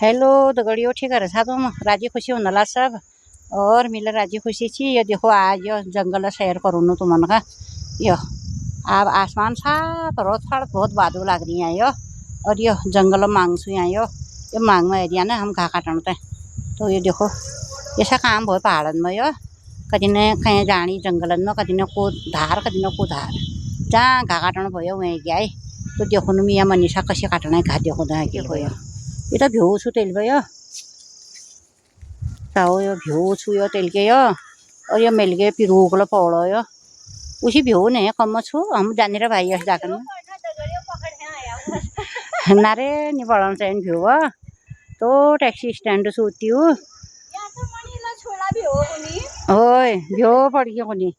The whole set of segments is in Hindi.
हेलो दगड़ियों, ठीक है साहब, तुम राजी खुशी होना सब। और मिला राजी खुशी छी। ये देखो आज यो जंगल शेयर करूँ तुमन का। यो अब आसमान साफ रो, थोड़ा बहुत बादल लग रही है यो। और यो जंगल मांगसू यहाँ यो मांग में एरिया ना हम घा काटते। तो ये देखो ऐसा काम बहुत पहाड़न में यो। कभी ने कहीं जानी जंगलन में, कभी ने को धार, कभी ने को धार जहाँ घा काटना भयो वहीं गया। तो देखो न मियाँ मनीषा कसे काटना है घा। देखो ना देखो यो तो भ्यू छु तेल भयो ताओ यो भ्यू छु यो तेल के यो। और यो मिल गए पिरूगलो पौड़ो यो उसी भ्यू ने कम छु हम जाने रे भाई ऐसे जाकर नारे नहीं पड़न से भ्यू तो टैक्सी स्टैंड सूती हूँ। ओए भ्यू पड़ गया कोनी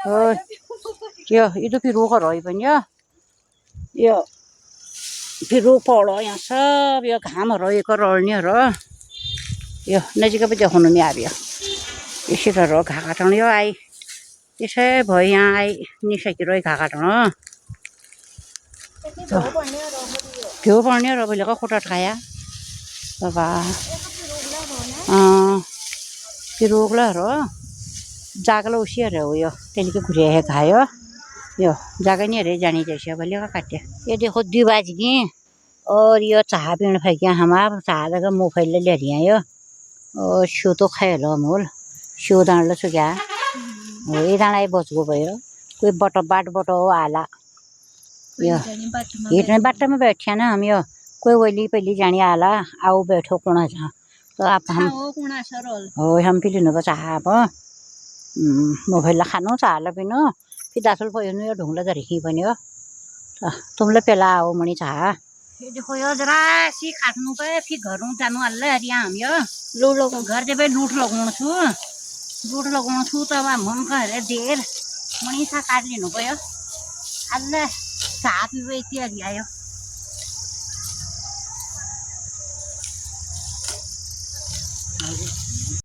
ओए यो ये तो पिरू करो ही बन यो पिरू पौड़ो यहाँ सब यो घाम रो एक रोलनी रो यो नजिक पे देखो नहीं आ रहा इसी तरह घा काटन यो आई इसे भयो यहाँ आई निसकिरो घा काटन भ्यू पड़ने रो बोले खुट्टा खाया बाबा पिरूगला रो जागला उसी रे हो यो तेल के घुरे है खायो यो जगह नहीं रहे जानी जैसे बोले का काटे। ये देखो 2 बज गई और यो चाह पीण फेंकिया हमारा चाह लगा मुँह फैले ले रही यो। और शो तो खाए लो मोल शो दाण सो क्या ये दाणा बच गो भयो कोई बटो बाट बटो आला यो इतने बाट में बैठे ना हम यो कोई वली पहली जानी आला आओ बैठो कोना जा तो आप हम हो हम फिर लिनु चाह आप मोबाइल खानु चाह पिनु फिर दासुल भयो यो ढुंगला धरी पनि हो तुमले पेला आओ मणि चाह। ये देखो यो जरा सी काटनु पे फिर घरों जानु अल्ले हरिया हम यो लूट घर जब लूट लगाउनु छु तब हम घरे देर मणि सा काट लिनु पयो अल्ले चाह पिबे यति हरिया यो।